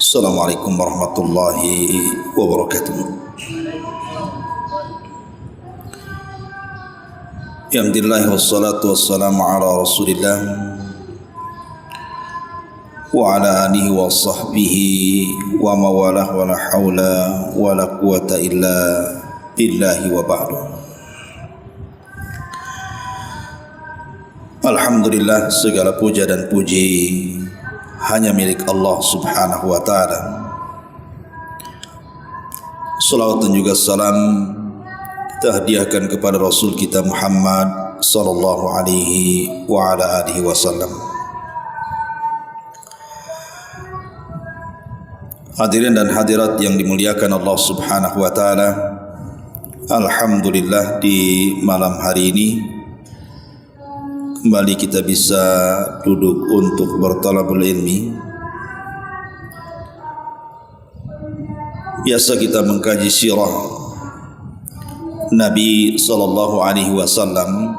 Assalamualaikum warahmatullahi wabarakatuh. Alhamdulillah wassalatu wassalamu ala Rasulillah wa ala alihi wa sahbihi wa mawalah wa la hawla wa la quwata illa billahi wa ba'du. Alhamdulillah, segala puja dan puji hanya milik Allah subhanahu wa ta'ala. Salawat dan juga salam kita hadiahkan kepada Rasul kita Muhammad sallallahu alaihi wa ala alihi wasallam. Hadirin dan hadirat yang dimuliakan Allah subhanahu wa ta'ala, alhamdulillah di malam hari ini kembali kita bisa duduk untuk bertalabul ilmi. Biasa kita mengkaji sirah Nabi sallallahu alaihi wasallam.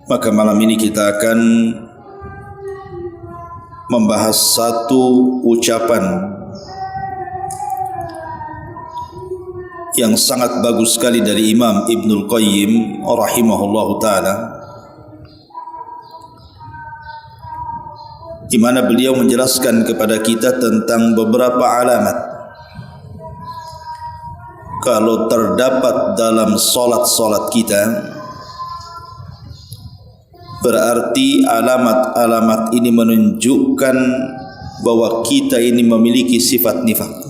Maka malam ini kita akan membahas satu ucapan yang sangat bagus sekali dari Imam Ibnul Qayyim rahimahullahu ta'ala, di mana beliau menjelaskan kepada kita tentang beberapa alamat kalau terdapat dalam solat-solat kita, berarti alamat-alamat ini menunjukkan bahwa kita ini memiliki sifat nifaq.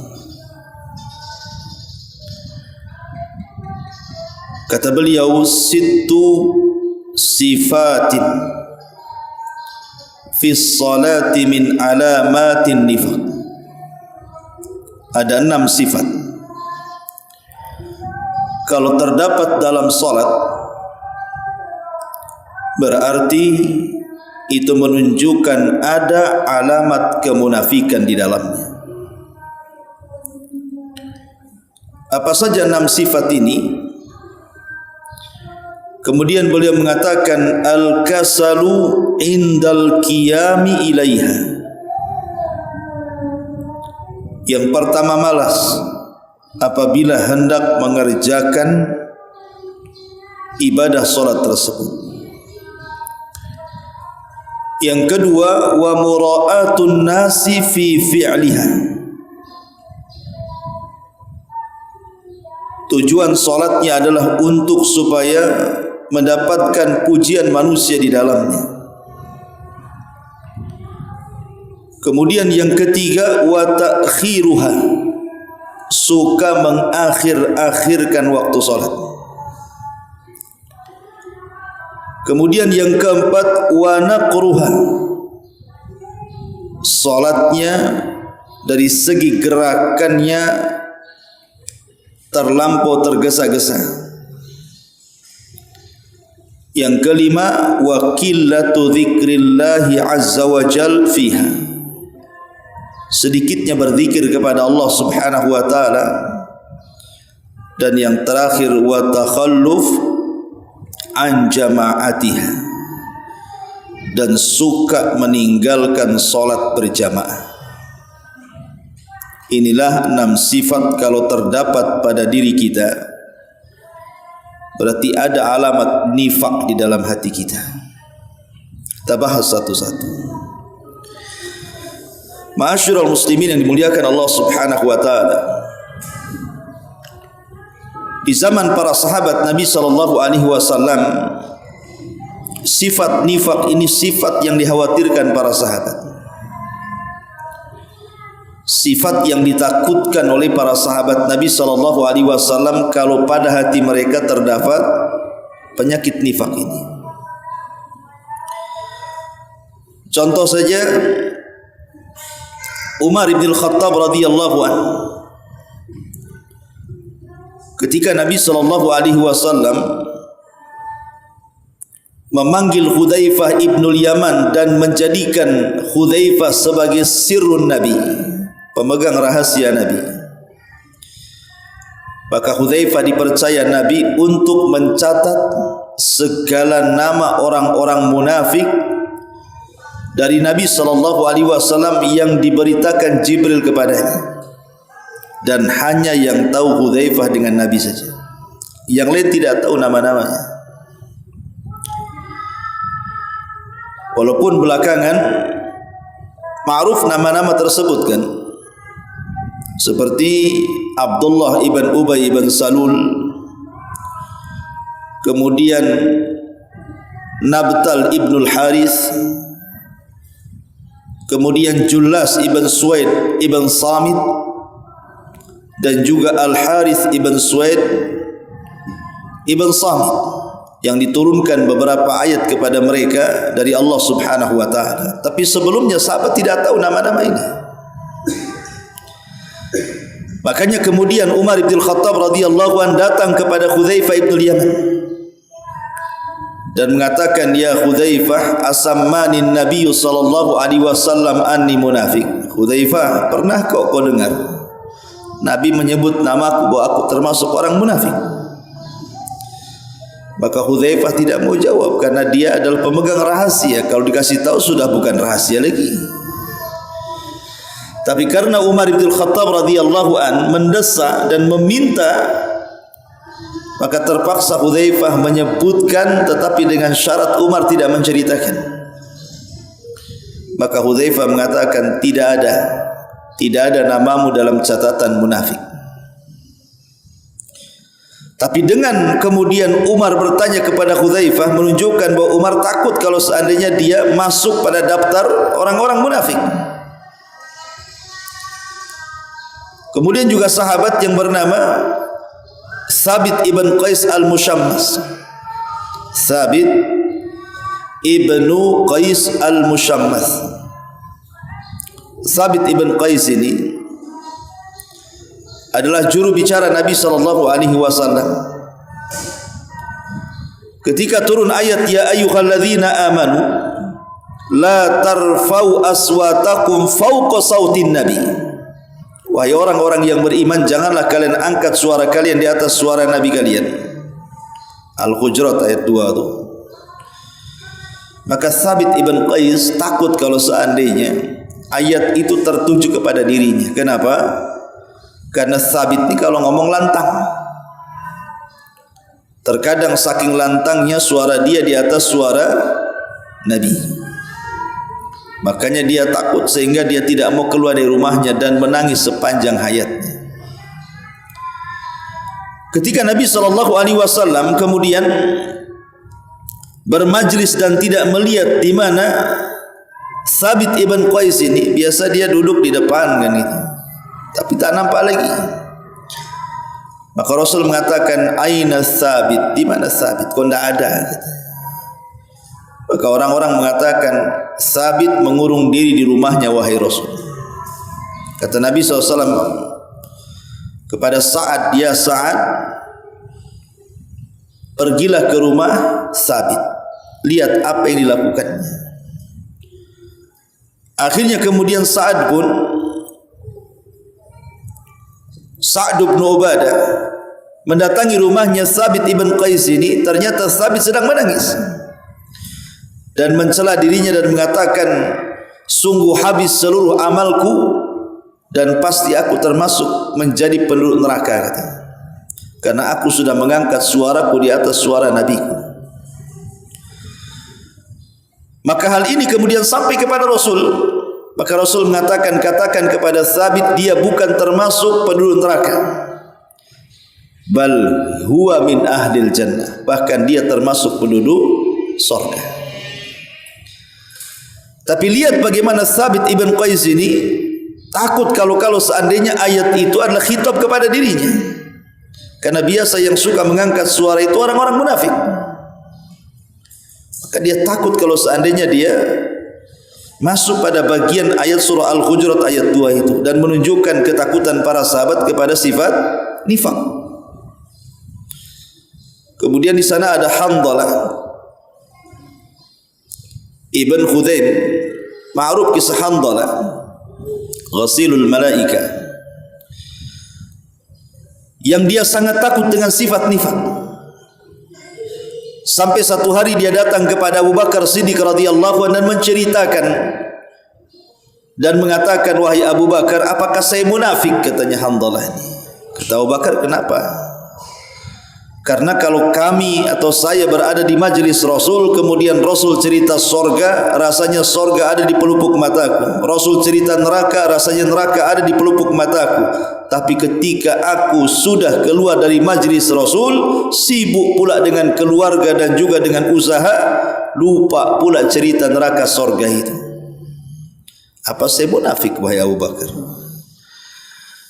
Kata beliau, sittu sifatin fi salati min alamatin nifaq. Ada 6 sifat kalau terdapat dalam salat, berarti itu menunjukkan ada alamat kemunafikan di dalamnya. Apa saja 6 sifat ini? Kemudian beliau mengatakan al-kasalu indal qiyami ilaiha. Yang pertama, malas apabila hendak mengerjakan ibadah salat tersebut. Yang kedua, wa mura'atun nasi fi fi'liha. Tujuan salatnya adalah untuk supaya mendapatkan pujian manusia di dalamnya. Kemudian yang ketiga, wa ta'khiruha, suka mengakhir-akhirkan waktu salat. Kemudian yang keempat, wa naqruha, salatnya dari segi gerakannya terlampau tergesa-gesa. Yang kelima, wa qillatu dzikrillahi azza wa jal fiha, sedikitnya berzikir kepada Allah subhanahu wa ta'ala. Dan yang terakhir, wa takhalluf an jama'atiha, dan suka meninggalkan salat berjamaah. Inilah 6 sifat kalau terdapat pada diri kita, berarti ada alamat nifak di dalam hati kita. Kita bahas satu-satu. Ma'asyiral muslimin yang dimuliakan Allah subhanahu wa ta'ala, di zaman para sahabat Nabi sallallahu alaihi wasallam, sifat nifak ini sifat yang dikhawatirkan para sahabat, sifat yang ditakutkan oleh para sahabat Nabi sallallahu alaihi wasallam kalau pada hati mereka terdapat penyakit nifak ini. Contoh saja Umar bin Khattab radhiyallahu anhu, ketika Nabi sallallahu alaihi wasallam memanggil Hudzaifah ibnul Yaman dan menjadikan Hudzaifah sebagai sirrun Nabi, pemegang rahasia Nabi, maka Hudzaifah dipercaya Nabi untuk mencatat segala nama orang-orang munafik dari Nabi SAW yang diberitakan Jibril kepadanya, dan hanya yang tahu Hudzaifah dengan Nabi saja. Yang lain tidak tahu nama-namanya. Walaupun belakangan ma'ruf nama-nama tersebut kan, seperti Abdullah ibn Ubay ibn Salul, kemudian Nabtal ibn al-Harith, kemudian Jullas ibn Suwaid ibn Samit, dan juga Al-Harith ibn Suwaid ibn Samit, yang diturunkan beberapa ayat kepada mereka dari Allah Subhanahu wa taala. Tapi sebelumnya sahabat tidak tahu nama-nama ini. Makanya kemudian Umar bin Khattab radhiyallahu anhu datang kepada Hudzaifah ibn Yaman dan mengatakan, "Ya Hudzaifah, asammani Nabi sallallahu alaihi wasallam anni munafiq." Hudzaifah, pernah kau dengar Nabi menyebut namaku bahwa aku termasuk orang munafik? Maka Hudzaifah tidak mau jawab karena dia adalah pemegang rahasia. Kalau dikasih tahu sudah bukan rahasia lagi. Tapi karena Umar bin Khattab radhiyallahu an mendesak dan meminta, maka terpaksa Hudzaifah menyebutkan, tetapi dengan syarat Umar tidak menceritakan. Maka Hudzaifah mengatakan, tidak ada namamu dalam catatan munafik. Tapi dengan kemudian Umar bertanya kepada Hudzaifah, menunjukkan bahwa Umar takut kalau seandainya dia masuk pada daftar orang-orang munafik. Kemudian juga sahabat yang bernama Thabit ibn Qais al-Mushammas. Thabit ibnu Qais al-Mushammas. Thabit ibn Qais ini adalah juru bicara Nabi SAW. Ketika turun ayat ya ayyuhalladzina amanu la tarfau aswatakum fawqa sautin nabi. Wahai orang-orang yang beriman, janganlah kalian angkat suara kalian di atas suara Nabi kalian. Al-Hujurat ayat 2 itu. Maka Thabit ibn Qais takut kalau seandainya ayat itu tertuju kepada dirinya. Kenapa? Karena Thabit ini kalau ngomong lantang. Terkadang saking lantangnya suara dia di atas suara Nabi. Makanya dia takut sehingga dia tidak mau keluar dari rumahnya dan menangis sepanjang hayatnya. Ketika Nabi SAW kemudian bermajlis dan tidak melihat di mana Thabit ibn Qais ini, biasa dia duduk di depan kan itu, tapi tak nampak lagi. Maka Rasul mengatakan, "Aina Thabit?" Di mana Thabit? Kok tidak ada? Gitu. Maka orang-orang mengatakan, Thabit mengurung diri di rumahnya wahai Rasul. Kata Nabi SAW kepada Sa'ad, "Ya Sa'ad, pergilah ke rumah Thabit, lihat apa yang dilakukannya." Akhirnya kemudian Sa'ad bin Ubadah mendatangi rumahnya Thabit ibn Qais ini. Ternyata Thabit sedang menangis dan mencela dirinya dan mengatakan, "Sungguh habis seluruh amalku dan pasti aku termasuk menjadi penduduk neraka," kata. Karena aku sudah mengangkat suaraku di atas suara Nabiku. Maka hal ini kemudian sampai kepada Rasul. Maka Rasul mengatakan, "Katakan kepada Thabit, dia bukan termasuk penduduk neraka. Bal huwa min ahlil jannah. Bahkan dia termasuk penduduk surga." Tapi lihat bagaimana Thabit ibn Qais ini takut kalau seandainya ayat itu adalah khitab kepada dirinya. Karena biasa yang suka mengangkat suara itu orang-orang munafik. Maka dia takut kalau seandainya dia masuk pada bagian ayat surah Al-Hujurat ayat 2 itu, dan menunjukkan ketakutan para sahabat kepada sifat nifaq. Kemudian di sana ada Hanzalah ibn Khudaim, ma'ruf kisah Hanzalah, ghasilul malaika, yang dia sangat takut dengan sifat nifaq. Sampai satu hari dia datang kepada Abu Bakar Siddiq radhiyallahu anhu dan menceritakan dan mengatakan, wahai Abu Bakar, apakah saya munafik? Katanya Handalah ini. Kata Abu Bakar, kenapa? Karena kalau kami atau saya berada di majlis Rasul, kemudian Rasul cerita sorga, rasanya sorga ada di pelupuk mataku. Rasul cerita neraka, rasanya neraka ada di pelupuk mataku. Tapi ketika aku sudah keluar dari majlis Rasul, sibuk pula dengan keluarga dan juga dengan usaha, lupa pula cerita neraka sorga itu. Apa saya munafik, wahai Abu Bakar?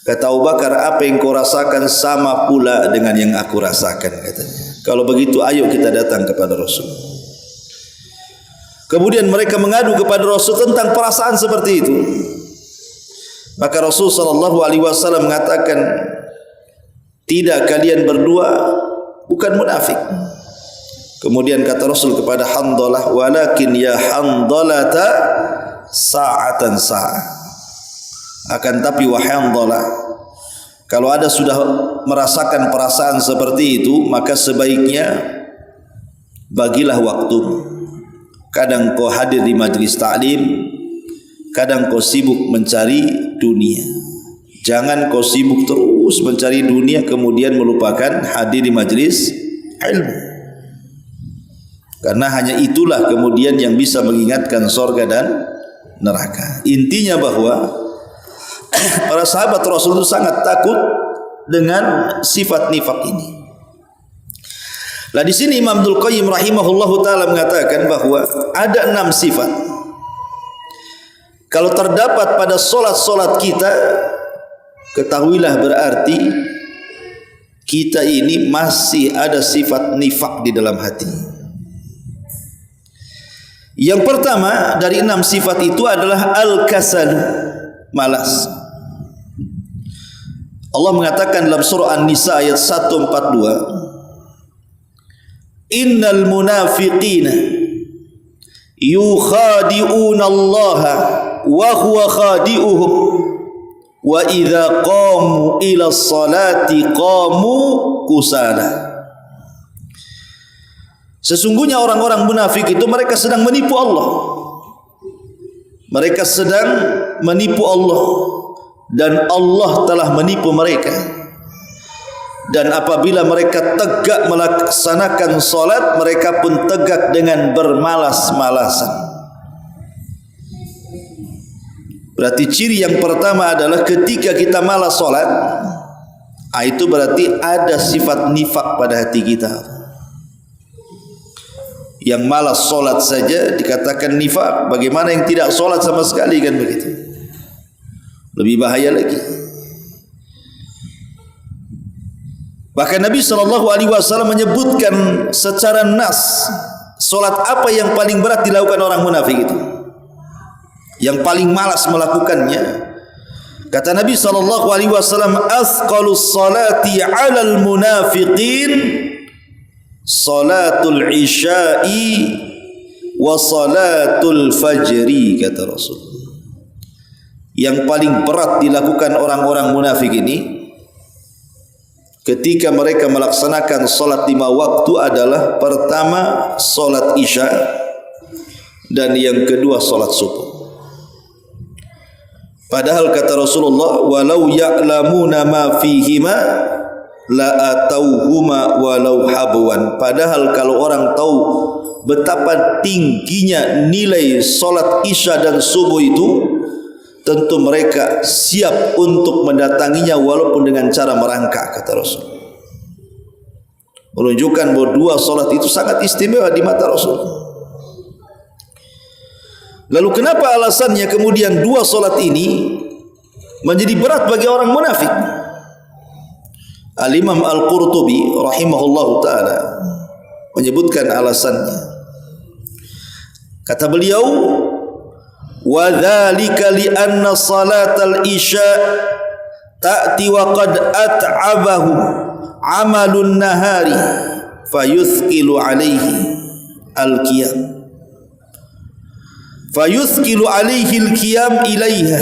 Kata Abu Bakar, apa yang kau rasakan sama pula dengan yang aku rasakan, katanya. Kalau begitu ayo kita datang kepada Rasul. Kemudian mereka mengadu kepada Rasul tentang perasaan seperti itu. Maka Rasul SAW mengatakan, tidak, kalian berdua bukan munafik. Kemudian kata Rasul kepada Handalah, walakin ya Handalata sa'atan sa'ah. Akan tapi wahai Handalah, kalau ada sudah merasakan perasaan seperti itu, maka sebaiknya bagilah waktu. Kadang kau hadir di majlis ta'lim, kadang kau sibuk mencari dunia. Jangan kau sibuk terus mencari dunia kemudian melupakan hadir di majlis ilmu. Karena hanya itulah kemudian yang bisa mengingatkan surga dan neraka. Intinya bahwa para sahabat Rasul itu sangat takut dengan sifat nifak ini. Nah, di sini Imam Abdul Qayyim rahimahullahu taala mengatakan bahwa ada 6 sifat. Kalau terdapat pada solat-solat kita, ketahuilah berarti kita ini masih ada sifat nifak di dalam hati. Yang pertama dari 6 sifat itu adalah al-kasal, malas. Allah mengatakan dalam surah An-Nisa ayat 142, innal munafiqina yukhadi'una Allah wa huwa khadi'uhum wa idza qamu ila salati qamu kusala. Sesungguhnya orang-orang munafik itu mereka sedang menipu Allah. Mereka sedang menipu Allah dan Allah telah menipu mereka. Dan apabila mereka tegak melaksanakan salat, mereka pun tegak dengan bermalas-malasan. Berarti ciri yang pertama adalah ketika kita malas salat, itu berarti ada sifat nifak pada hati kita. Yang malas salat saja dikatakan nifak, bagaimana yang tidak salat sama sekali, kan begitu? Lebih bahaya lagi. Bahkan Nabi SAW menyebutkan secara nas solat apa yang paling berat dilakukan orang munafik itu, yang paling malas melakukannya. Kata Nabi SAW, asqalus salati 'alal munafiqin salatul isya'i wa salatul fajri, kata Rasul. Yang paling berat dilakukan orang-orang munafik ini ketika mereka melaksanakan salat 5 waktu adalah pertama salat isya dan yang kedua salat subuh. Padahal kata Rasulullah, walau ya'lamuna ma fihima la atauhuma walau habwan. Padahal kalau orang tahu betapa tingginya nilai salat isya dan subuh itu, tentu mereka siap untuk mendatanginya walaupun dengan cara merangkak, kata Rasul. Menunjukkan bahwa 2 salat itu sangat istimewa di mata Rasul. Lalu kenapa alasannya kemudian 2 salat ini menjadi berat bagi orang munafik? Al-Imam Al-Qurtubi rahimahullahu ta'ala menyebutkan alasannya. Kata beliau, wa dzalika li anna salatal isya ta'ti wa qad at'abahu 'amalun nahari fayuthqilu 'alaihi al-qiyam al-qiyam ilaiha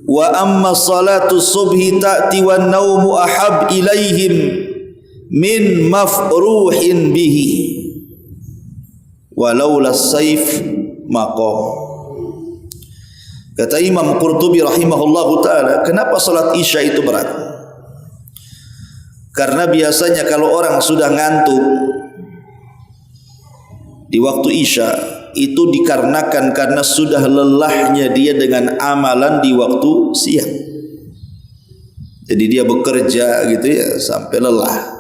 wa amma salatu subhi ta'ti wan naumu ahab ilaihim min mafruhin bihi walaulas saif maqam. Kata Imam Qurtubi rahimahullahu taala, kenapa salat Isya itu berat? Karena biasanya kalau orang sudah ngantuk di waktu Isya itu dikarenakan karena sudah lelahnya dia dengan amalan di waktu siang. Jadi dia bekerja gitu ya sampai lelah.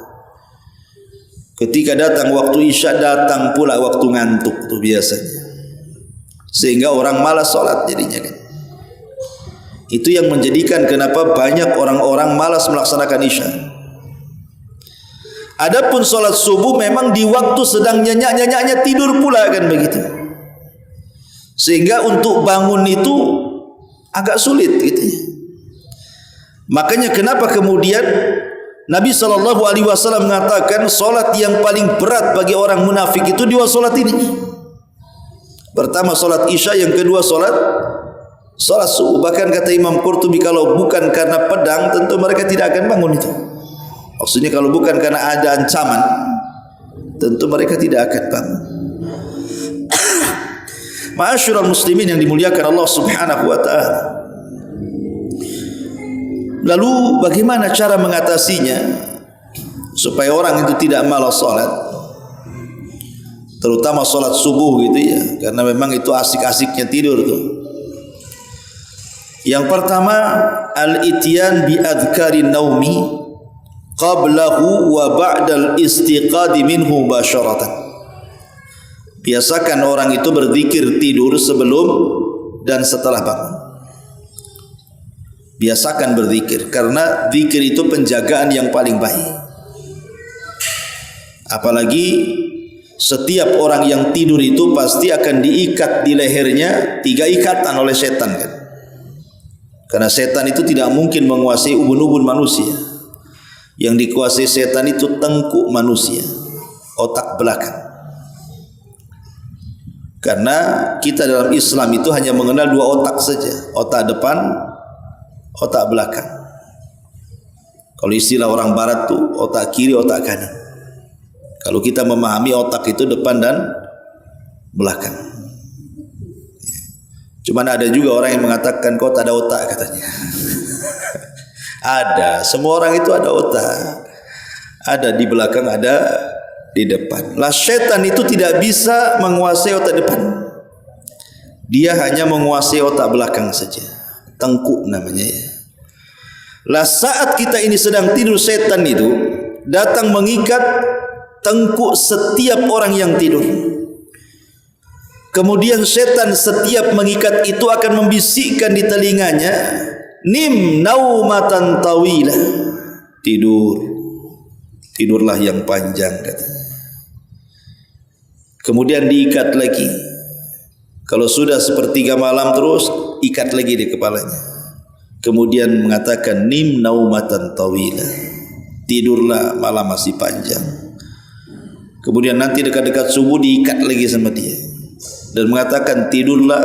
Ketika datang waktu Isya, datang pula waktu ngantuk tuh biasanya. Sehingga orang malas salat jadinya kan. Itu yang menjadikan kenapa banyak orang-orang malas melaksanakan Isya. Adapun salat subuh memang di waktu sedang nyenyak-nyenyaknya tidur pula kan begitu. Sehingga untuk bangun itu agak sulit gitu ya. Makanya kenapa kemudian Nabi SAW mengatakan salat yang paling berat bagi orang munafik itu dua salat ini. Pertama salat Isya, yang kedua salat subuh. Bahkan kata Imam Qurtubi, kalau bukan karena pedang tentu mereka tidak akan bangun itu. Maksudnya kalau bukan karena ada ancaman tentu mereka tidak akan bangun. Ma'asyiral muslimin yang dimuliakan Allah Subhanahu wa taala. Lalu bagaimana cara mengatasinya supaya orang itu tidak malas salat? Terutama salat subuh gitu ya, karena memang itu asik-asiknya tidur tuh. Yang pertama, al-ityan bi adhkarin naumi qablahu wa ba'dal istiqadi minhu basyaratan. Biasakan orang itu berzikir tidur sebelum dan setelah bangun. Biasakan berzikir, karena zikir itu penjagaan yang paling baik. Apalagi setiap orang yang tidur itu pasti akan diikat di lehernya 3 ikatan oleh setan kan. Karena setan itu tidak mungkin menguasai ubun-ubun manusia. Yang dikuasai setan itu tengkuk manusia, otak belakang. Karena kita dalam Islam itu hanya mengenal 2 otak saja, otak depan, otak belakang. Kalau istilah orang barat tuh otak kiri, otak kanan. Kalau kita memahami otak itu depan dan belakang. Cuman ada juga orang yang mengatakan kau tak ada otak katanya. Ada, semua orang itu ada otak. Ada di belakang, ada di depan. Lah setan itu tidak bisa menguasai otak depan. Dia hanya menguasai otak belakang saja. Tengkuk namanya ya. Lah saat kita ini sedang tidur, setan itu datang mengikat tengkuk setiap orang yang tidur. Kemudian setan setiap mengikat itu akan membisikkan di telinganya, nim naumatan tawilah, tidurlah yang panjang katanya. Kemudian diikat lagi. Kalau sudah sepertiga malam terus, ikat lagi di kepalanya. Kemudian mengatakan nim naumatan tawilah, tidurlah malam masih panjang. Kemudian nanti dekat-dekat subuh diikat lagi sama dia dan mengatakan tidurlah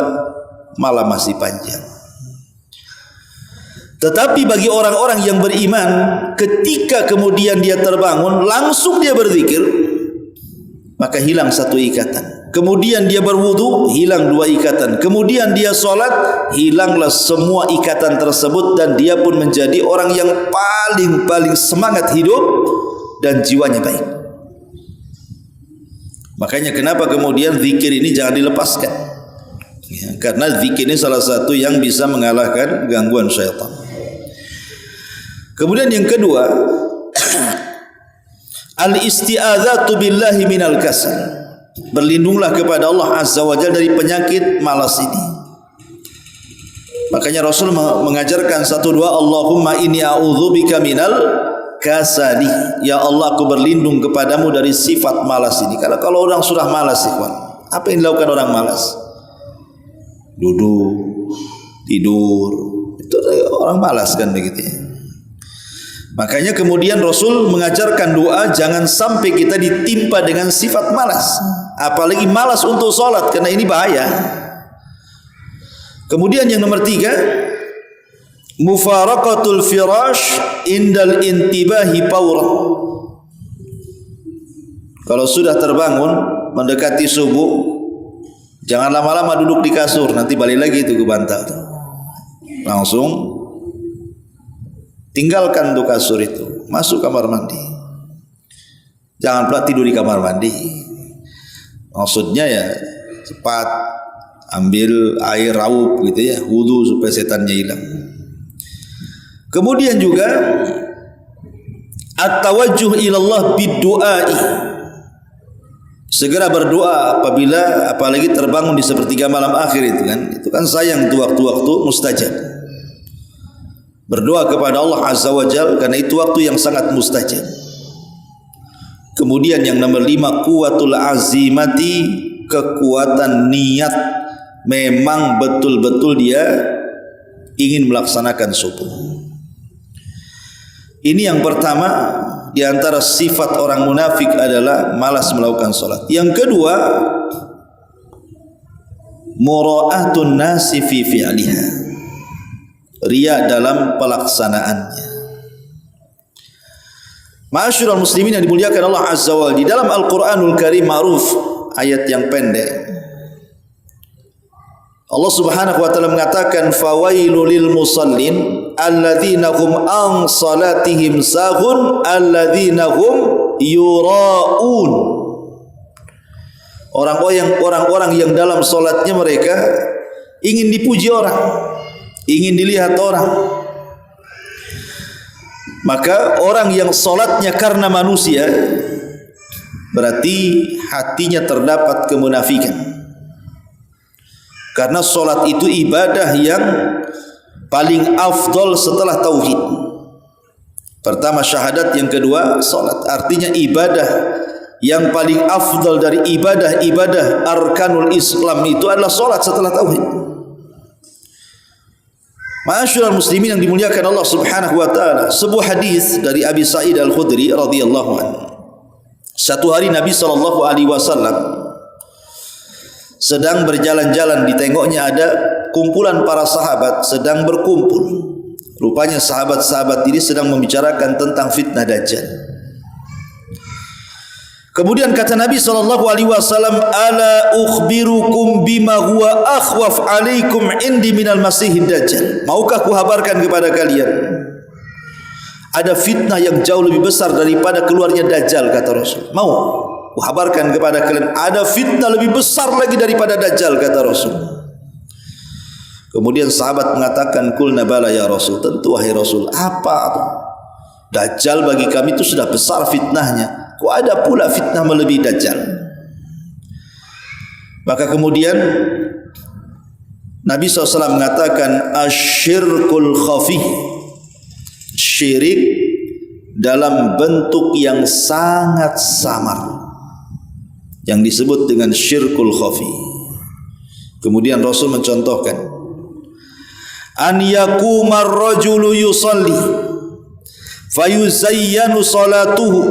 malam masih panjang. Tetapi bagi orang-orang yang beriman, ketika kemudian dia terbangun langsung dia berzikir, maka hilang 1 ikatan. Kemudian dia berwudu, hilang 2 ikatan. Kemudian dia sholat, hilanglah semua ikatan tersebut, dan dia pun menjadi orang yang paling semangat hidup dan jiwanya baik. Makanya kenapa kemudian zikir ini jangan dilepaskan ya, karena zikir ini salah satu yang bisa mengalahkan gangguan syaitan. Kemudian yang kedua, al-isti'adzatu billahi minal kasal. Berlindunglah kepada Allah Azza wa Jalla dari penyakit malas ini. Makanya Rasul mengajarkan 1 doa, Allahumma inni a'udzubika minal kasali. Ya Allah, aku berlindung kepadamu dari sifat malas ini. Karena kalau orang sudah malas, ikhwan, apa yang dilakukan orang malas? Duduk, tidur. Itu orang malas kan begitu ya. Makanya kemudian Rasul mengajarkan doa jangan sampai kita ditimpa dengan sifat malas, apalagi malas untuk sholat, karena ini bahaya. Kemudian yang nomor 3, mufaraqatul firash indal intibahi pawra. Kalau sudah terbangun mendekati subuh, Jangan lama-lama duduk di kasur, nanti balik lagi itu ke bantal. Langsung tinggalkan tuh kasur itu, masuk kamar mandi. Jangan pula tidur di kamar mandi. Maksudnya ya cepat ambil air raup gitu ya, wudu supaya setannya hilang. Kemudian juga at-tawajjuh ilallah bid-du'ai. Segera berdoa apabila apalagi terbangun di sepertiga malam akhir itu kan. Itu kan sayang itu waktu-waktu mustajab. Berdoa kepada Allah Azza wa Jalla karena itu waktu yang sangat mustajab. Kemudian yang nomor 5, kuwatul azimati, kekuatan niat, memang betul-betul dia ingin melaksanakan subuh. Ini yang pertama di antara sifat orang munafik adalah malas melakukan salat. Yang kedua, mura'atun nasi fi fi'liha, riya dalam pelaksanaannya. Ma'asyiral muslimin yang dimuliakan Allah Azza wa Jalla, di dalam Al-Qur'anul Karim ma'ruf, ayat yang pendek, Allah Subhanahu wa taala mengatakan fawailul lil musallin alladzina hum an salatihim sahun alladzina hum yuraun. Orang-orang yang dalam salatnya mereka ingin dipuji orang, ingin dilihat orang. Maka orang yang salatnya karena manusia berarti hatinya terdapat kemunafikan. Karena solat itu ibadah yang paling afdol setelah tauhid. Pertama syahadat, yang kedua solat. Artinya ibadah yang paling afdol dari ibadah-ibadah arkanul Islam itu adalah solat setelah tauhid. Ma'asyiral muslimin yang dimuliakan Allah Subhanahu wa taala, sebuah hadis dari Abi Sa'id Al-Khudri radhiyallahu anhu. Satu hari Nabi sallallahu alaihi wasallam sedang berjalan-jalan, ditengoknya ada kumpulan para sahabat sedang berkumpul. Rupanya sahabat-sahabat ini sedang membicarakan tentang fitnah Dajjal. Kemudian kata Nabi SAW, ala ukhbirukum bima huwa akhwaf alaikum indi minal masihid Dajjal. Maukah kuhabarkan kepada kalian ada fitnah yang jauh lebih besar daripada keluarnya Dajjal, kata Rasul. Mau kuhabarkan kepada kalian ada fitnah lebih besar lagi daripada Dajjal, kata Rasul. Kemudian sahabat mengatakan, qulna bala ya Rasul, tentu wahai Rasul. Apa itu? Dajjal bagi kami itu sudah besar fitnahnya, kok ada pula fitnah melebihi Dajjal? Maka kemudian Nabi SAW mengatakan, asyirkul khafi, syirik dalam bentuk yang sangat samar, yang disebut dengan syirkul khafi. Kemudian Rasul mencontohkan, an yakumar rajulu yusalli fayuzayyanu salatuhu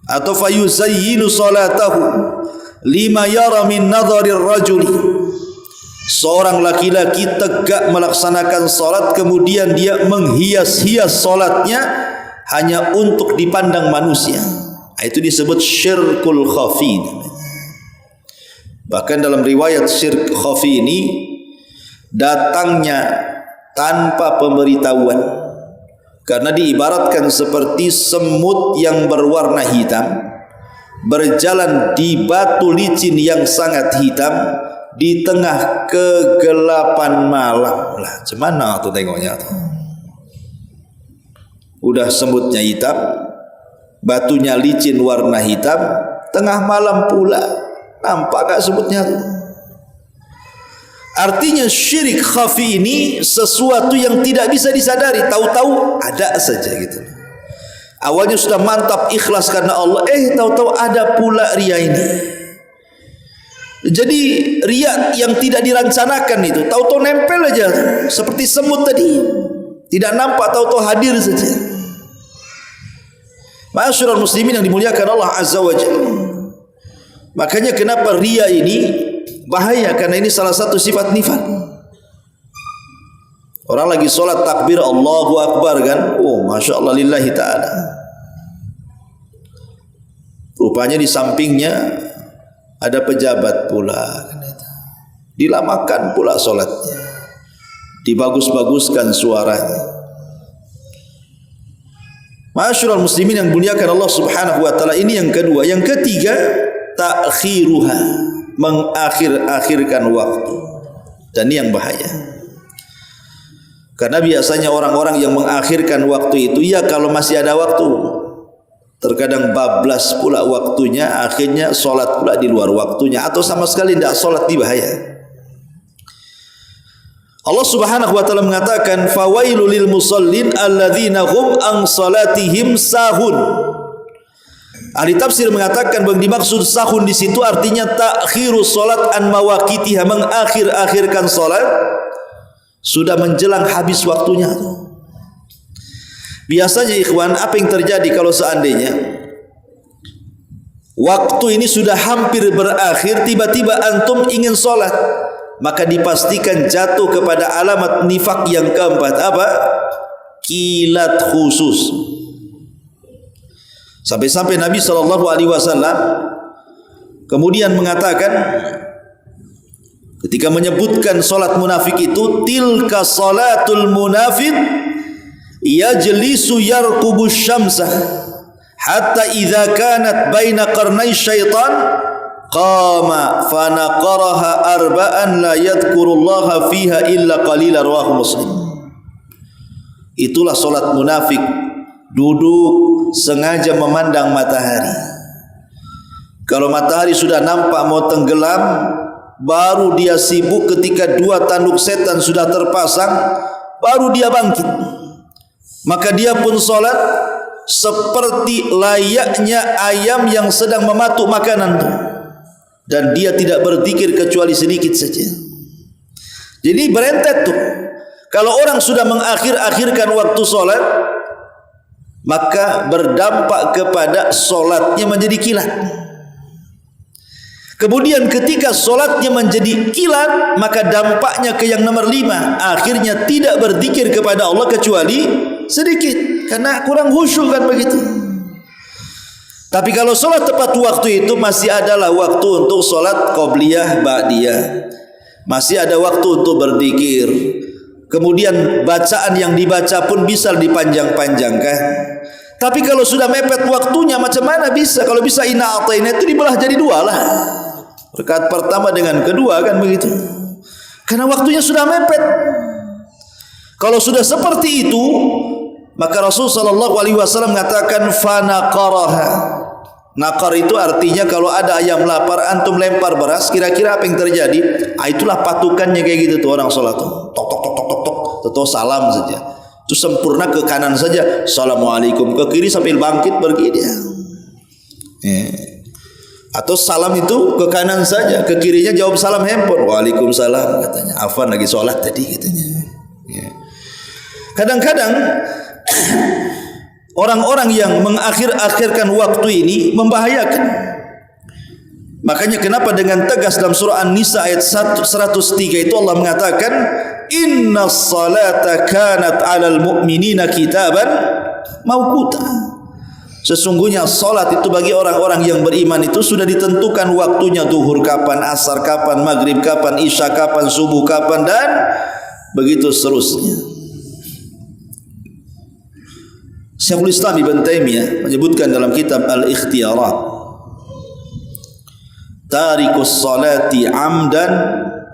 atau fayuzayyinu salatahu lima yara min nadharir rajuli. Seorang laki-laki tegak melaksanakan salat, kemudian dia menghias-hias salatnya hanya untuk dipandang manusia. Itu disebut syirkul khafi. Bahkan dalam riwayat syirk khafi ini datangnya tanpa pemberitahuan, karena diibaratkan seperti semut yang berwarna hitam berjalan di batu licin yang sangat hitam di tengah kegelapan malam. Lah, gimana tuh tengoknya tuh? Udah semutnya hitam, batunya licin warna hitam, tengah malam pula, nampak gak semutnya tuh? Artinya syirik khafi ini sesuatu yang tidak bisa disadari, tahu-tahu ada saja gitu. Awalnya sudah mantap ikhlas karena Allah, tahu-tahu ada pula riya ini. Jadi riya yang tidak dirancanakan itu tahu-tahu nempel aja seperti semut tadi, tidak nampak, tahu-tahu hadir saja. Ma'asyiral muslimin yang dimuliakan Allah Azza wa Jalla. Makanya kenapa riya ini bahaya, karena ini salah satu sifat nifaq. Orang lagi sholat takbir Allahu Akbar kan, oh Masya Allah lillahi ta'ala, rupanya di sampingnya ada pejabat pula kan itu. dilamakan pula solatnya, dibagus-baguskan suaranya. Ma'asyiral muslimin yang muliakan Allah Subhanahu wa taala, ini yang kedua. Yang ketiga, ta'khiruha, mengakhir-akhirkan waktu. Dan ini yang bahaya. Karena biasanya orang-orang yang mengakhirkan waktu itu, ya kalau masih ada waktu, terkadang bablas pula waktunya, akhirnya solat pula di luar waktunya, atau sama sekali tidak solat, di bahaya. Allah Subhanahu wa taala mengatakan, fawailul lil musallin alladzina hum an salatihim sahun. Ahli tafsir mengatakan bahwa dimaksud sahun di situ artinya ta'khirus salat an mawaqitiha, mengakhir-akhirkan salat sudah menjelang habis waktunya. Biasanya ikhwan, apa yang terjadi kalau seandainya waktu ini sudah hampir berakhir, tiba-tiba antum ingin salat, maka dipastikan jatuh kepada alamat nifak yang keempat. Apa? Kilat khusus. Sampai-sampai Nabi SAW kemudian mengatakan, ketika menyebutkan solat munafik itu, tilka salatul munafik yajlisu yarqubu syamsah hatta idza kanat baina qarnai syaitan qama fanaqaraha arba'an la yadhkurullaha fiha illa qalila, rawahu Muslim. Itulah solat munafik, duduk sengaja memandang matahari. Kalau matahari sudah nampak mau tenggelam, baru dia sibuk. Ketika dua tanduk setan sudah terpasang, baru dia bangkit. Maka dia pun solat seperti layaknya ayam yang sedang mematuk makanan itu. Dan dia tidak berzikir kecuali sedikit saja. Jadi berentet tuh. Kalau orang sudah mengakhir-akhirkan waktu solat, maka berdampak kepada solatnya menjadi kilat. Kemudian ketika solatnya menjadi kilat, maka dampaknya ke yang nomor 5. Akhirnya tidak berzikir kepada Allah kecuali sedikit, karena kurang khusyuk kan begitu. Tapi kalau solat tepat waktu itu, masih adalah waktu untuk solat qobliyah, ba'diyah, masih ada waktu untuk berzikir. Kemudian bacaan yang dibaca pun bisa dipanjang-panjangkan. Tapi kalau sudah mepet waktunya, macam mana bisa? Kalau bisa inna a'tayna itu dibelah jadi 2 lah, rakaat pertama dengan kedua, kan begitu. Karena waktunya sudah mepet. Kalau sudah seperti itu, maka Rasul sallallahu alaihi wasallam mengatakan fanaqaraha. Naqar itu artinya kalau ada ayam lapar, antum lempar beras, kira-kira apa yang terjadi? Itulah patukannya kayak gitu tuh orang salat tuh. Tok tok tok tok tok tok, atau salam saja. Itu sempurna ke kanan saja, assalamualaikum, ke kiri sambil bangkit pergi dia. Atau salam itu ke kanan saja, ke kirinya jawab salam handphone, waalaikumsalam katanya. Afwan lagi salat tadi katanya. Kadang-kadang orang-orang yang mengakhir-akhirkan waktu ini membahayakan. Makanya kenapa dengan tegas dalam surah An-Nisa ayat 103 itu Allah mengatakan, inna salata kanat 'alal mu'minina kitaban mawquta. Sesungguhnya salat itu bagi orang-orang yang beriman itu sudah ditentukan waktunya, zuhur kapan, asar kapan, maghrib kapan, isya kapan, subuh kapan, dan begitu seterusnya. Syekhul Islam Ibn Taimiyah menyebutkan dalam kitab Al-Ikhtiyarat, tarikus salati amdan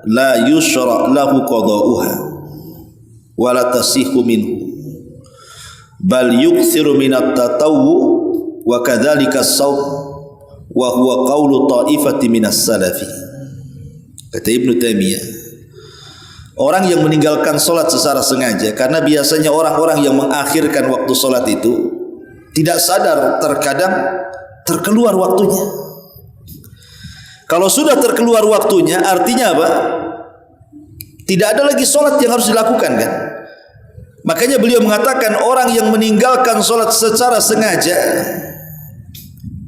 la yushra' lahu qada'uha wa la tasihhu minhu bal yukthiru minat tatawwu wa kadzalika as-sawm wa huwa qawlu ta'ifati minas salafi. Kata Ibn Taimiyah, orang yang meninggalkan solat secara sengaja, karena biasanya orang-orang yang mengakhirkan waktu solat itu tidak sadar, terkadang terkeluar waktunya. Kalau sudah terkeluar waktunya, artinya apa? Tidak ada lagi solat yang harus dilakukan, kan? Makanya beliau mengatakan orang yang meninggalkan solat secara sengaja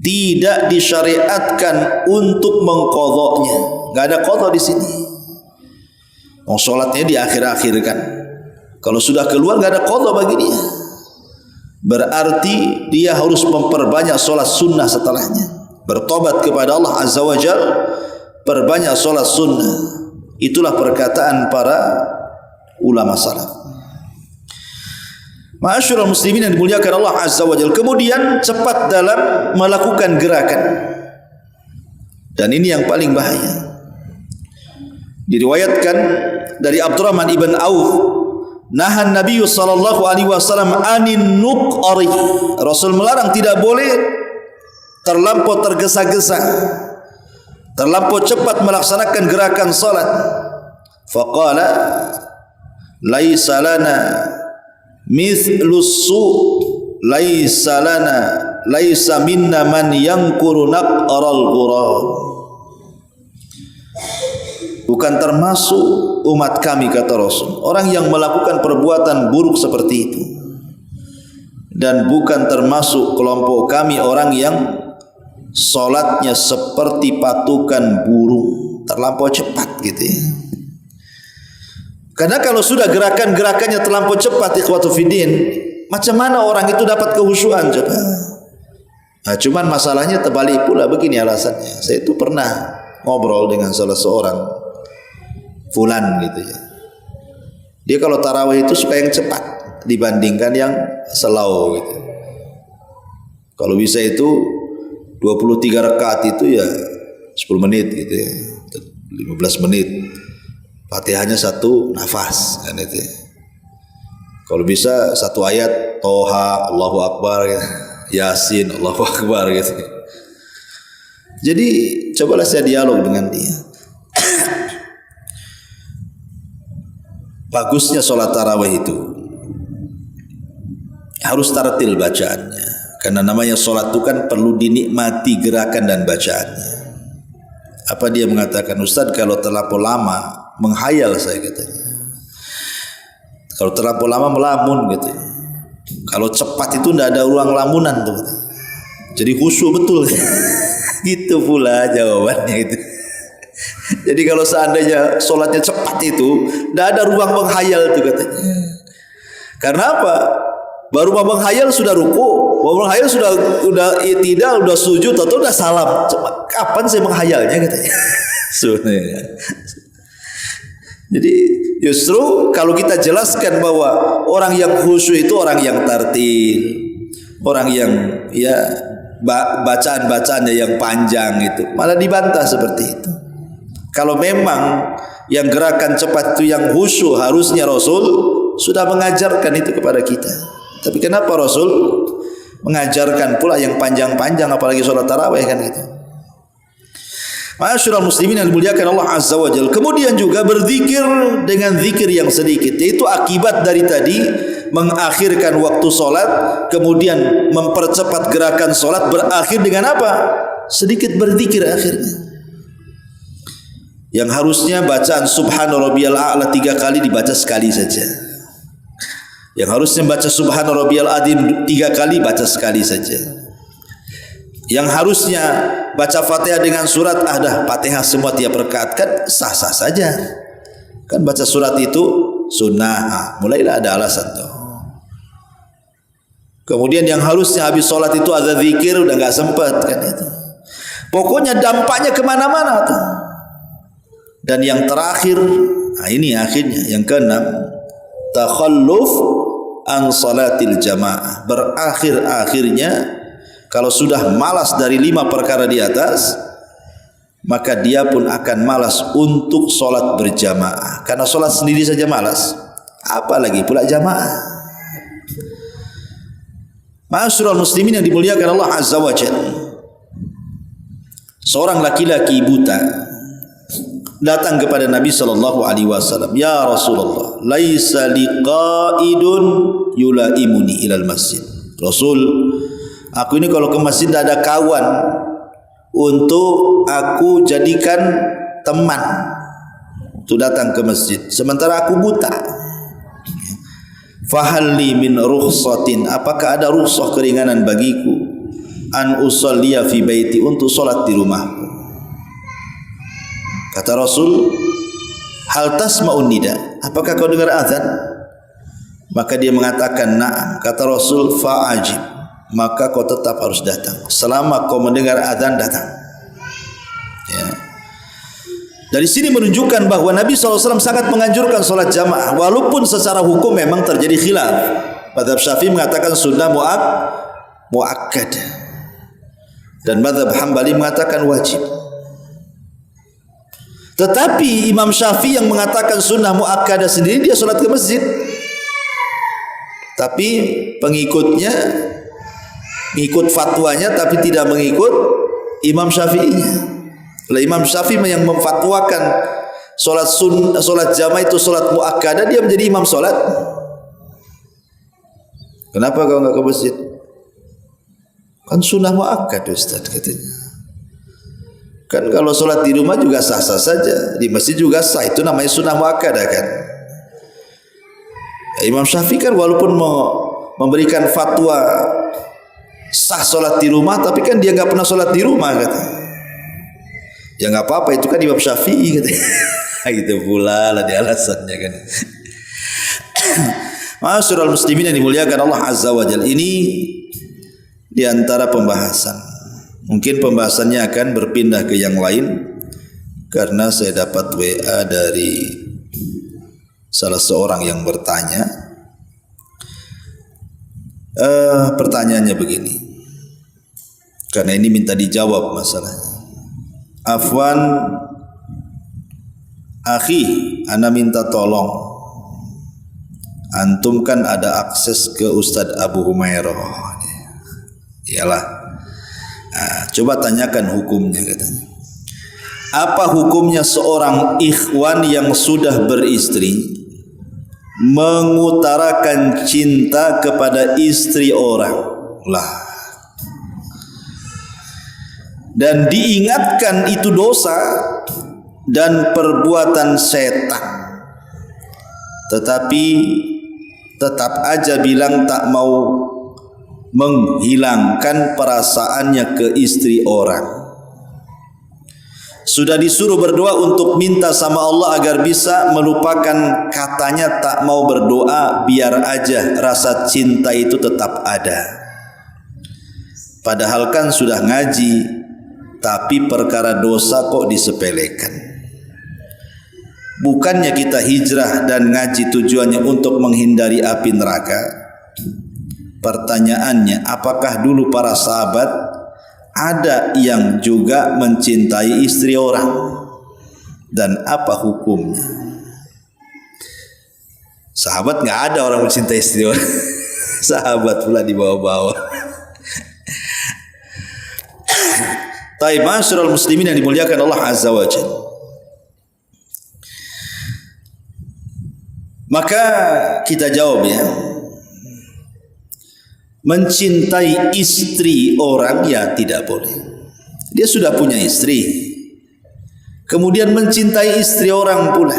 tidak disyariatkan untuk mengqadha'nya. Enggak ada qadha di sini. Solatnya diakhir-akhirkan. Kalau sudah keluar enggak ada qadha bagi dia. Berarti dia harus memperbanyak solat sunnah setelahnya. Bertobat kepada Allah Azza wa Jalla, perbanyak solat sunnah. Itulah perkataan para ulama salaf. Ma'asyiral muslimin yang dimuliakan Allah Azza wa Jalla. Kemudian cepat dalam melakukan gerakan. Dan ini yang paling bahaya. Diriwayatkan dari Abdurrahman ibn Auf, nahan Nabi sallallahu alaihi wasallam anin nuqari. Rasul melarang tidak boleh terlampau tergesa-gesa, terlampau cepat melaksanakan gerakan salat. Faqala laisa lana mithlus su, laisa minna man yankuru naqaral ghurab. Bukan termasuk umat kami, kata Rasul, orang yang melakukan perbuatan buruk seperti itu. Dan bukan termasuk kelompok kami orang yang solatnya seperti patukan burung, terlampau cepat gitu ya. Karena kalau sudah gerakan-gerakannya terlampau cepat, ikhwatu fiddin, macam mana orang itu dapat kehusyuan coba? Nah, cuman masalahnya terbalik pula, begini alasannya. Saya itu pernah ngobrol dengan salah seorang fulan gitu ya. Dia kalau tarawih itu suka yang cepat dibandingkan yang slow gitu. Kalau bisa itu 23 rakaat itu ya 10 menit gitu ya, 15 menit. Fatihahnya satu nafas kan itu. Kalau bisa satu ayat Toha, Allahu Akbar, Yasin, Allahu Akbar gitu. Jadi cobalah saya dialog dengan dia. Bagusnya sholat tarawih itu harus tartil bacaannya, karena namanya sholat itu kan perlu dinikmati gerakan dan bacaannya. Apa dia mengatakan, Ustaz, kalau terlampau lama menghayal, saya katanya. Kalau terlampau lama melamun gitu. Kalau cepat itu tidak ada ruang lamunan tuh. Jadi khusyuk betul. Gitu pula jawabannya itu. Jadi kalau seandainya sholatnya cepat itu, tidak ada ruang menghayal itu katanya. Karena apa? Baru mau menghayal sudah ruku, mau menghayal sudah i'tidal, sudah sujud, atau sudah salam. Kapan saya menghayalnya katanya? Sebenarnya. Jadi justru kalau kita jelaskan bahwa orang yang khusyuk itu orang yang tartil, orang yang ya bacaan-bacaannya yang panjang itu, malah dibantah seperti itu. Kalau memang yang gerakan cepat itu yang khusyuk, harusnya Rasul sudah mengajarkan itu kepada kita. Tapi kenapa Rasul mengajarkan pula yang panjang-panjang, apalagi sholat tarawih kan gitu. Ma'asyiral muslimin yang dimuliakan Allah Azza wa Jalla. Kemudian juga berzikir dengan zikir yang sedikit, yaitu akibat dari tadi mengakhirkan waktu sholat, kemudian mempercepat gerakan sholat, berakhir dengan apa? Sedikit berzikir akhirnya. Yang harusnya bacaan Subhana Rabbiyal A'la 3 kali dibaca sekali saja. Yang harusnya baca Subhana Rabbiyal Azim 3 kali baca sekali saja. Yang harusnya baca Fatihah dengan surat, dah Fatihah semua tiap rakaat, kan sah-sah saja. Kan baca surat itu sunnah, mulailah ada alasan tuh. Kemudian yang harusnya habis sholat itu ada zikir, udah nggak sempat kan itu. Pokoknya dampaknya kemana-mana tuh. Dan yang terakhir, nah ini akhirnya yang keenam, takhalluf an salatil jamaah. Berakhir-akhirnya kalau sudah malas dari 5 perkara di atas, maka dia pun akan malas untuk sholat berjamaah. Karena sholat sendiri saja malas, apalagi pula jamaah. Ma'asyiral muslimin yang dimuliakan Allah Azza wa Jalla. Seorang laki-laki buta datang kepada Nabi sallallahu alaihi wasallam, "Ya Rasulullah, laisa liqaidun yulaimuni ilal masjid." Rasul, aku ini kalau ke masjid tidak ada kawan untuk aku jadikan teman untuk datang ke masjid, sementara aku buta. Fahalli min rukhsatin, apakah ada rukhsah keringanan bagiku an usalliya fi baiti, untuk salat di rumahku? Kata Rasul, hal tasma'un nida, apakah kau dengar azan? Maka dia mengatakan na'am. Kata Rasul, fa'ajib, maka kau tetap harus datang. Selama kau mendengar azan, datang ya. Dari sini menunjukkan bahwa Nabi SAW sangat menganjurkan solat jamaah, walaupun secara hukum memang terjadi khilaf. Mazhab Syafi'i mengatakan sunnah muakkad, dan mazhab Hambali mengatakan wajib. Tetapi Imam Syafi'i yang mengatakan sunnah muakkadah sendiri, dia solat ke masjid, tapi pengikutnya mengikut fatwanya, tapi tidak mengikut Imam Syafi'inya. Imam Syafi'i yang memfatwakan solat jamaah itu solat muakkadah, dia menjadi imam solat. Kenapa kau enggak ke masjid? Kan sunnah muakkad Ustaz, katanya. Kan kalau solat di rumah juga sah-sah saja, di masjid juga sah, itu namanya sunnah muakkadah kan. Imam Syafi'i kan walaupun memberikan fatwa sah solat di rumah, tapi kan dia enggak pernah solat di rumah, katanya. Ya enggak apa-apa, itu kan Imam Syafi'i, katanya. Itu pula lah dia alasannya kan. Ma'asyiral muslimin yang dimuliakan Allah Azza wa Jalla, ini di antara pembahasan. Mungkin pembahasannya akan berpindah ke yang lain karena saya dapat WA dari salah seorang yang bertanya. Pertanyaannya begini, karena ini minta dijawab masalahnya. Afwan akhi, ana minta tolong. Antum kan ada akses ke Ustadz Abu Humairah. Iyalah. Nah, coba tanyakan hukumnya, katanya. Apa hukumnya seorang ikhwan yang sudah beristri mengutarakan cinta kepada istri orang? Lah. Dan diingatkan itu dosa dan perbuatan setan, tetapi tetap aja bilang tak mau menghilangkan perasaannya ke istri orang. Sudah disuruh berdoa untuk minta sama Allah agar bisa melupakan, katanya tak mau berdoa, biar aja rasa cinta itu tetap ada. Padahal kan sudah ngaji, tapi perkara dosa kok disepelekan. Bukannya kita hijrah dan ngaji tujuannya untuk menghindari api neraka? Pertanyaannya, apakah dulu para sahabat ada yang juga mencintai istri orang? Dan apa hukumnya? Sahabat nggak ada orang mencintai istri orang. Sahabat pula di bawah-bawah. Taib, ma'asyiral muslimin yang dimuliakan Allah Azza wa Jalla. Maka kita jawab ya, mencintai istri orang ya tidak boleh. Dia sudah punya istri, kemudian mencintai istri orang pula.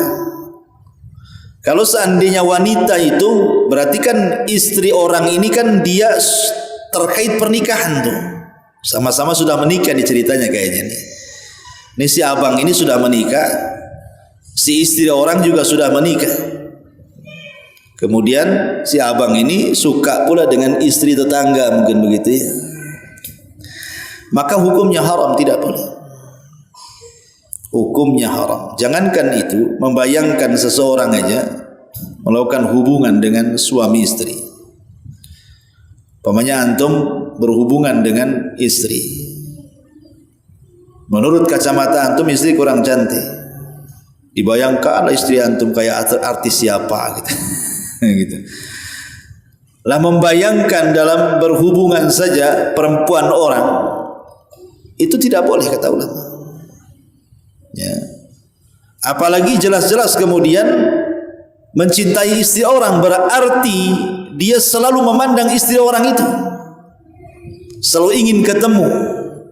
Kalau seandainya wanita itu, berarti kan istri orang ini kan dia terkait pernikahan tuh. Sama-sama sudah menikah di ceritanya kayaknya nih. Ini si abang ini sudah menikah, si istri orang juga sudah menikah. Kemudian si abang ini suka pula dengan istri tetangga, mungkin begitu ya. Maka hukumnya haram, tidak boleh. Hukumnya haram. Jangankan itu, membayangkan seseorang aja melakukan hubungan dengan suami istri. Pamannya antum berhubungan dengan istri, menurut kacamata antum istri kurang cantik, dibayangkan istri antum kayak artis siapa gitu. Gitu. Lah membayangkan dalam berhubungan saja perempuan orang itu tidak boleh kata ulama. Ya. Apalagi jelas-jelas kemudian mencintai istri orang, berarti dia selalu memandang istri orang itu, selalu ingin ketemu.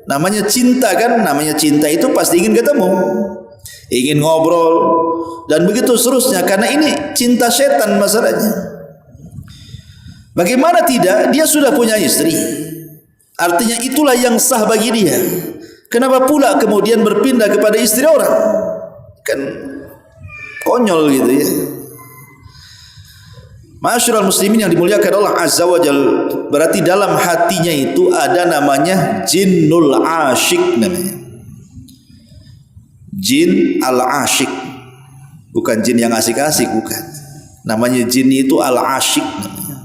Namanya cinta kan, namanya cinta itu pasti ingin ketemu, ingin ngobrol dan begitu seterusnya. Karena ini cinta setan masalahnya. Bagaimana tidak? Dia sudah punya istri, artinya itulah yang sah bagi dia. Kenapa pula kemudian berpindah kepada istri orang? Kan konyol gitu ya. Ma'asyiral muslimin yang dimuliakan Allah Azza wa Jalla, berarti dalam hatinya itu ada namanya jinnul asyik namanya. Jin al-asyik, bukan jin yang asik-asik, bukan. Namanya jin itu al-asyik namanya.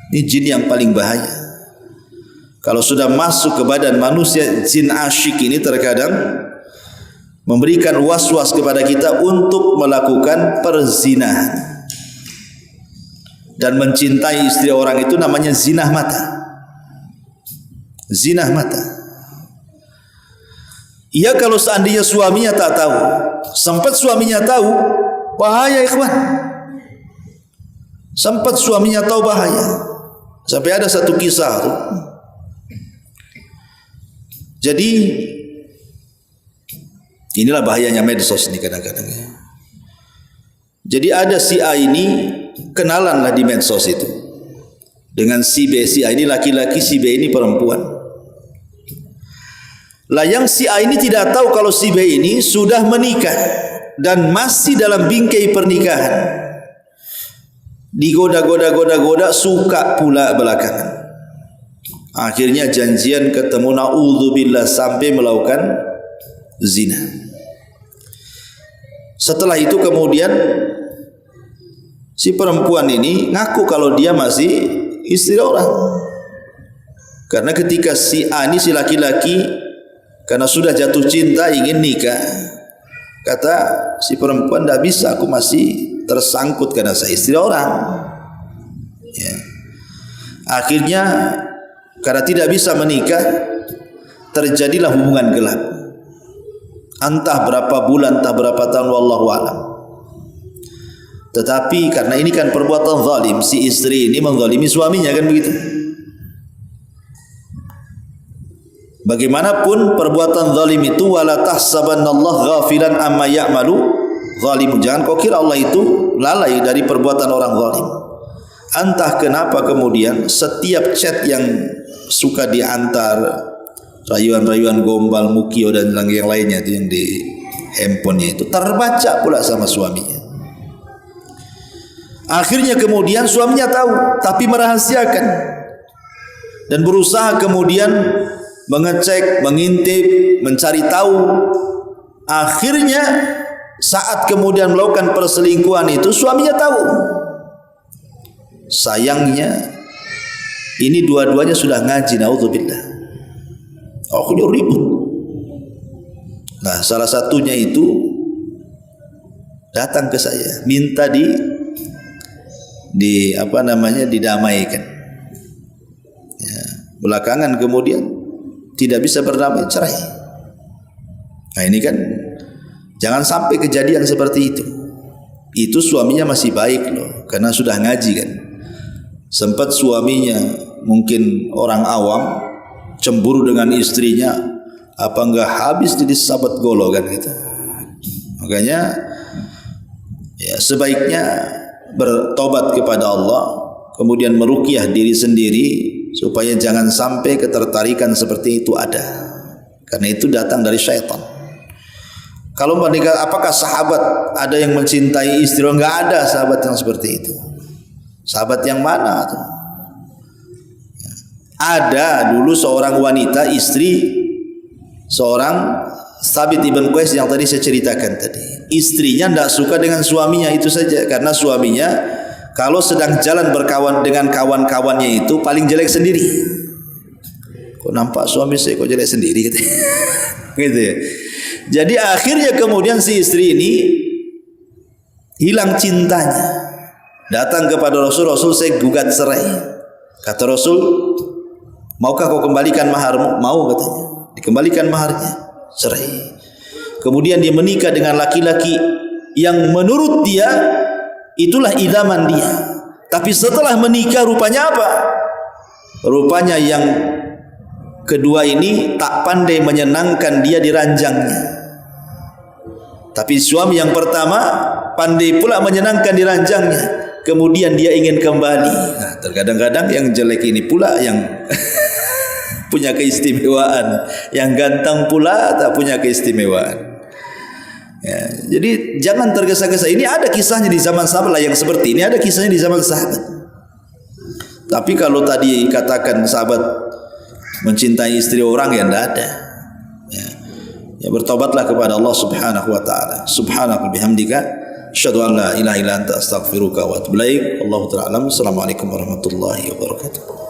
Ini jin yang paling bahaya. Kalau sudah masuk ke badan manusia, jin asyik ini terkadang memberikan was-was kepada kita untuk melakukan perzinahan. Dan mencintai istri orang itu namanya zinah mata. Zinah mata. Ia kalau seandainya suaminya tak tahu, sempat suaminya tahu, bahaya ikhwan. Sempat suaminya tahu bahaya. Sampai ada satu kisah tuh. Jadi inilah bahayanya medsos ini kadang-kadang. Jadi ada si A ini kenalanlah di medsos itu dengan si B. Si A ini laki-laki, si B ini perempuan. Lah yang si A ini tidak tahu kalau si B ini sudah menikah dan masih dalam bingkai pernikahan. Digoda-goda, suka pula belakangan. Akhirnya janjian ketemu, naudzubillah, sampai melakukan zina. Setelah itu kemudian si perempuan ini ngaku kalau dia masih istri orang. Karena ketika si A ini, si laki-laki, karena sudah jatuh cinta ingin nikah, kata si perempuan, tidak bisa, aku masih tersangkut karena saya istri orang. Ya. Akhirnya karena tidak bisa menikah, terjadilah hubungan gelap. Entah berapa bulan, entah berapa tahun, wallahu a'lam. Tetapi karena ini kan perbuatan zalim, si istri ini menzalimi suaminya, kan begitu. Bagaimanapun perbuatan zalim itu, wala tahsabannallaha ghafilan amma ya'malu zalimun. Jangan kau kira Allah itu lalai dari perbuatan orang zalim. Entah kenapa kemudian setiap chat yang suka diantar, rayuan-rayuan gombal, mukio dan yang lainnya itu yang di handphonenya itu terbaca pula sama suaminya. Akhirnya kemudian suaminya tahu tapi merahasiakan dan berusaha kemudian mengecek, mengintip, mencari tahu. Akhirnya saat kemudian melakukan perselingkuhan itu suaminya tahu. Sayangnya ini dua-duanya sudah ngaji, naudzubillah. Akhirnya ribut. Nah, salah satunya itu datang ke saya, minta didamaikan. Ya, belakangan kemudian tidak bisa berdamai, cerai. Nah, ini kan jangan sampai kejadian seperti itu. Itu suaminya masih baik loh, karena sudah ngaji kan. Sempat suaminya mungkin orang awam cemburu dengan istrinya, apa enggak habis jadi sahabat golo kan gitu. Makanya ya sebaiknya bertobat kepada Allah, kemudian meruqyah diri sendiri supaya jangan sampai ketertarikan seperti itu ada. Karena itu datang dari syaitan. Kalau menikah, apakah sahabat ada yang mencintai istri? Enggak ada sahabat yang seperti itu. Sahabat yang mana tuh? Ada dulu seorang wanita, istri seorang Thabit ibn Qais yang tadi saya ceritakan tadi. Istrinya tidak suka dengan suaminya, itu saja. Karena suaminya kalau sedang jalan berkawan dengan kawan-kawannya itu paling jelek sendiri. Kok nampak suami saya kok jelek sendiri gitu. Gitu ya. Jadi akhirnya kemudian si istri ini hilang cintanya. Datang kepada Rasul, Rasul saya gugat cerai. Kata Rasul, maukah kau kembalikan maharmu? Mau katanya. Dikembalikan maharnya, cerai. Kemudian dia menikah dengan laki-laki yang menurut dia itulah idaman dia. Tapi setelah menikah rupanya apa? Rupanya yang kedua ini tak pandai menyenangkan dia di ranjangnya. Tapi suami yang pertama pandai pula menyenangkan di ranjangnya. Kemudian dia ingin kembali. Nah, terkadang-kadang yang jelek ini pula yang punya keistimewaan, yang ganteng pula tak punya keistimewaan. Ya, jadi jangan tergesa-gesa. Ini ada kisahnya di zaman sahabat lah yang seperti ini, ada kisahnya di zaman sahabat. Tapi kalau tadi katakan sahabat mencintai istri orang, ya tidak ada. Ya. Ya, bertobatlah kepada Allah Subhanahu wa taala. Subhanaka bihamdika asyhadu an la ilaha illa anta astaghfiruka wa atubu ilaik. Wallahu ta'ala alam. Assalamualaikum warahmatullahi wabarakatuh.